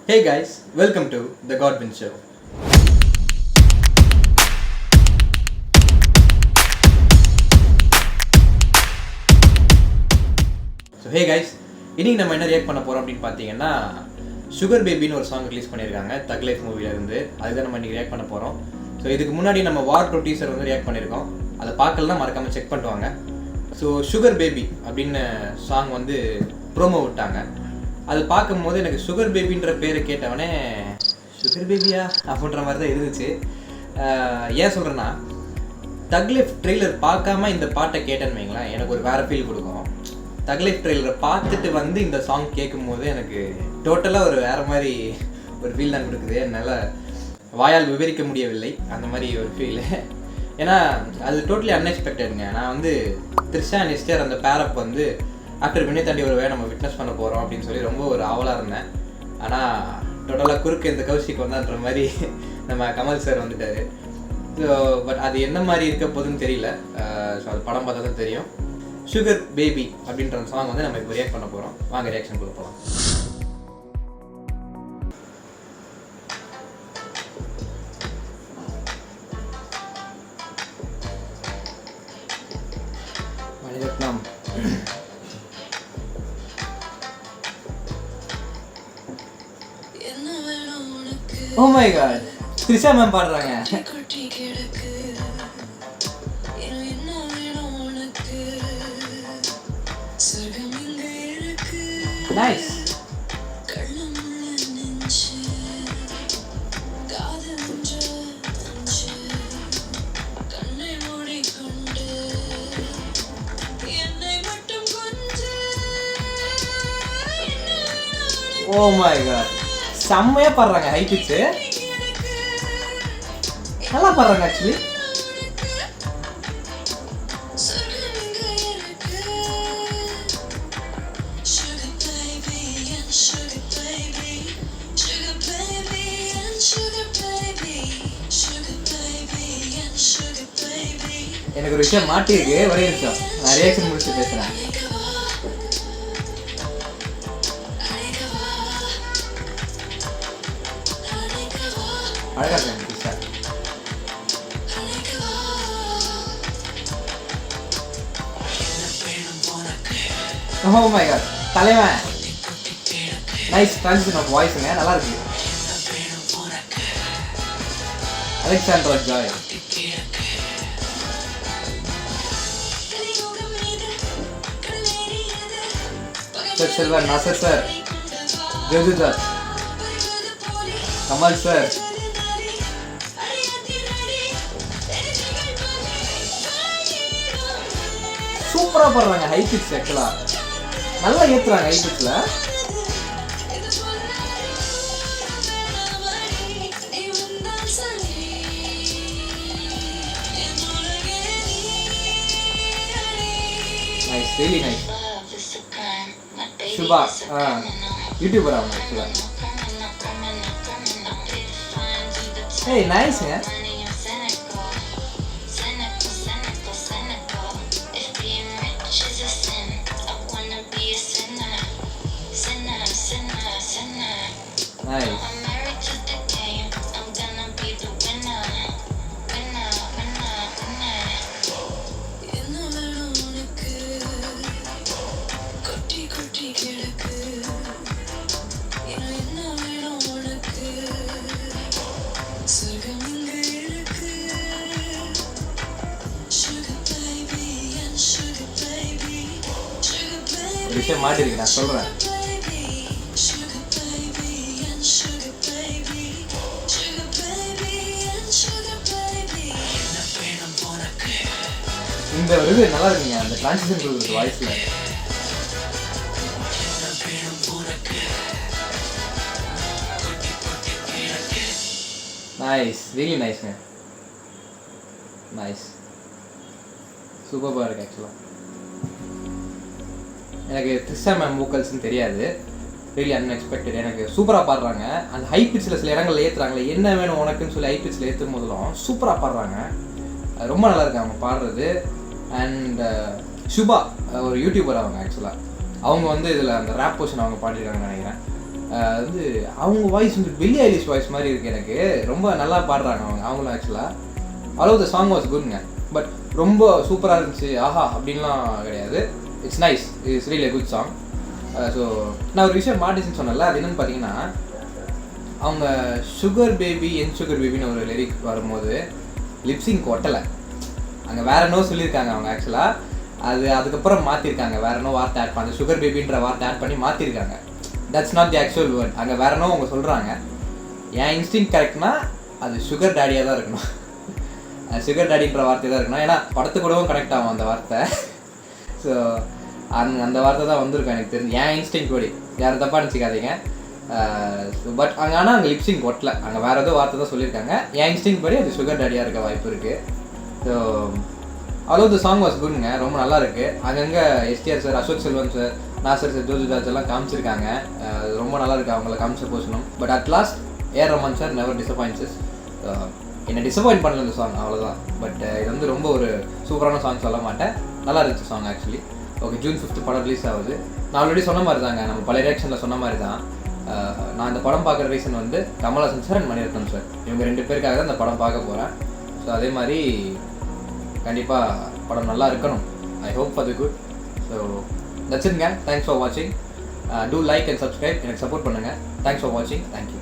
Hey guys, welcome to The Godwin Show. So hey guys, இன்னைக்கு நம்ம என்ன react பண்ண போறோம் அப்படின்னு பார்த்தீங்கன்னா சுகர் பேபின்னு ஒரு சாங் ரிலீஸ் பண்ணியிருக்காங்க தக் லைஃப் மூவில இருந்து. அதுதான் நம்ம இன்னைக்கு ரியாக்ட் பண்ண போறோம். ஸோ இதுக்கு முன்னாடி நம்ம வார் 2 டீசர் வந்து ரியாக்ட் பண்ணியிருக்கோம். அதை பார்க்கலன்னா மறக்காம செக் பண்ணுவாங்க. ஸோ சுகர் பேபி அப்படின்னு சாங் வந்து ப்ரோமோ விட்டாங்க. அது பார்க்கும்போது எனக்கு சுகர் பேபின்ற பேரை கேட்டவனே சுகர் பேபியா அப்படின்ற மாதிரி தான் இருந்துச்சு. ஏன் சொல்கிறேன்னா தக் லைஃப் ட்ரெய்லர் பார்க்காம இந்த பாட்டை கேட்டேன்னு வைங்களேன், எனக்கு ஒரு வேறு ஃபீல் கொடுக்கும். தக் லைஃப் ட்ரெய்லரை பார்த்துட்டு வந்து இந்த சாங் கேட்கும்போது எனக்கு டோட்டலாக ஒரு வேறு மாதிரி ஒரு ஃபீல் தான் கொடுக்குது. என்னால் வாயால் விவரிக்க முடியவில்லை அந்த மாதிரி ஒரு ஃபீலு. ஏன்னா அது டோட்டலி அன்எக்ஸ்பெக்டடுங்க. நான் வந்து த்ரிஷா அண்ட் எஸ்டர் அந்த பேரப் வந்து ஆஃப்டர் வினய் தாண்டி ஒரு நம்ம விட்னஸ் பண்ண போகிறோம் அப்படின்னு சொல்லி ரொம்ப ஒரு ஆவலாக இருந்தேன். ஆனால் டோட்டலாக குறுக்கு இந்த கௌஷிக் வந்தான்ற மாதிரி நம்ம கமல் சார் வந்துட்டார். ஸோ பட் அது என்ன மாதிரி இருக்க போதுன்னு தெரியல. ஸோ அது படம் பார்த்தா தான் தெரியும். சுகர் பேபி அப்படின்ற சாங் வந்து நம்ம இப்போ ரியாக்ட் பண்ண போகிறோம். வாங்க ரியாக்ஷன் கொடுக்க போகலாம். Mani Ratnam. Oh my god, Trisha ma'am பாடுறாங்க. நைஸ். Oh my god, செம்மையா பாடுறாங்க. ஹை பிட்ச் நல்லா பாடுறாங்க ஆக்சுவலி. எனக்கு ஒரு விஷயம் மாட்டிருக்கு, ஒரே நிமிஷம் நான் ரியாக்ஷன் முடிச்சு பேசுறேன். அழகா இருக்காங்க த்ரிஷா. Oh my god, தலைவன். நைஸ் ட்ரான்சிஷன் ஆஃப் வாய்ஸ்ங்க, நல்லா இருக்கு. Alexandra Joy. Sir Selvan, Nassar sir, Joju sir, Kamal sir. சூப்பரா பாடுறாங்க. ஹை பிட்ச் ஆக்சுவலா நல்லா ஏத்துறாங்க. ஹை பிட்ச்ல nice, really nice. Subha youtuber அவங்க ஆக்சுவலா. ஏய் நைஸ்ங்க. Nice. ஒரு விஷயம் மாட்டிருக்கு, நான் சொல்றேன். இந்த இது நல்லா இருக்குங்க, அந்த ட்ரான்சிஷன் கொடுக்குறது வாய்ஸ்ல. Nice, really நைஸ்ங்க. நைஸ், சூப்பராக இருக்கு ஆக்சுவலாக. எனக்கு த்ரிஷா மேம் வோக்கல்ஸ்ன்னு தெரியாது, ரியலி அன்எக்ஸ்பெக்டட். எனக்கு சூப்பராக பாடுறாங்க. அந்த ஹை பிட்சில் சில இடங்களில் ஏற்றுறாங்களே, என்ன வேணும் உனக்குன்னு சொல்லி ஹை பிட்சில் ஏற்றும் போதெல்லாம் சூப்பராக பாடுறாங்க. ரொம்ப நல்லா இருக்கு அவங்க பாடுறது. அண்ட் சுபா ஒரு யூடியூபர் அவங்க ஆக்சுவலாக. அவங்க வந்து இதில் அந்த ரேப் போர்ஷன் அவங்க பாடிருக்காங்கன்னு நினைக்கிறேன். வந்து அவங்க வாய்ஸ் வந்து பில்லி ஐலிஷ் வாய்ஸ் மாதிரி இருக்குது. எனக்கு ரொம்ப நல்லா பாடுறாங்க அவங்களும் ஆக்சுவலாக. ஆல் த சாங் வாஸ் குட்ங்க. பட் ரொம்ப சூப்பராக இருந்துச்சு ஆஹா அப்படின்லாம் கிடையாது. It's nice, it's really good song. So நான் ஒரு விஷயம் மாட்டிச்சுன்னு சொன்னல, அது என்னென்னு பார்த்தீங்கன்னா, அவங்க சுகர் பேபி சுகர் பேபின்னு ஒரு லிரிக் வரும்போது லிப்ஸிங் ஒட்டலை. அங்கே வேற என்னோ சொல்லியிருக்காங்க அவங்க ஆக்சுவலாக. அதுக்கப்புறம் மாற்றிருக்காங்க, வேற என்னோ வார்த்தை ஆட் பண்ணி சுகர் பேபின்ற வார்த்தை ஆட் பண்ணி மாற்றிருக்காங்க. That's not the actual word. அங்கே வேற என்னோ அவங்க சொல்கிறாங்க. என் இன்ஸ்டிங் கரெக்ட்னா அது சுகர் டேடியாக தான் இருக்கணும். சுகர் டேடின்ற வார்த்தை தான் இருக்கணும். ஏன்னா படத்துக்கூடவும் கனெக்ட் ஆகும் அந்த வார்த்தை. ஸோ அந்த வார்த்தை தான் வந்திருக்கும் எனக்கு தெரிஞ்சு. என் இன்ஸ்டிங் படி யாரும் தப்பாக நினச்சிக்காதீங்க. பட் ஆனால் அங்கே லிப்ஸிங் ஒட்டல, அங்கே வேறு ஏதோ வார்த்தை தான் சொல்லியிருக்காங்க. என் இன்ஸ்டிங் படி அது சுகர் டேடியாக இருக்க வாய்ப்பு இருக்குது. So all the song was குட்ங்க, ரொம்ப நல்லா இருக்குது. அங்கங்கே STR sir, Ashok Selvan sir, Nassar sir, Joju George எல்லாம் காமிச்சிருக்காங்க. ரொம்ப நல்லா இருக்குது அவங்கள காமிச்ச போஷனும். But at last AR Rahman sir never disappoints. என்னை டிசப்பாயின்ட் பண்ணல இந்த சாங், அவ்வளோதான். பட் இது வந்து ரொம்ப ஒரு சூப்பரான சாங் சொல்ல மாட்டேன், நல்லா இருந்துச்சு சாங் ஆக்சுவலி. ஓகே, ஜூன் 5 படம் ரிலீஸ் ஆகுது. நான் ஆல்ரெடி சொன்ன மாதிரி தாங்க, நம்ம பழைய ரியாக்ஷனில் சொன்ன மாதிரி தான். நான் இந்த படம் பார்க்குற ரீசன் வந்து Kamal Haasan sir and Mani Ratnam sir, இவங்க 2 பேருக்காக தான் இந்த படம் பார்க்க போகிறேன். ஸோ அதே மாதிரி கண்டிப்பாக படம் நல்லா இருக்கணும். I hope for the good. So that's இட்ங்க. தேங்க்ஸ் ஃபார் வாட்சிங். டூ லைக் அண்ட் சப்ஸ்கிரைப், எனக்கு சப்போர்ட் பண்ணுங்கள். தேங்க்ஸ் ஃபார் வாட்சிங். தேங்க்யூ.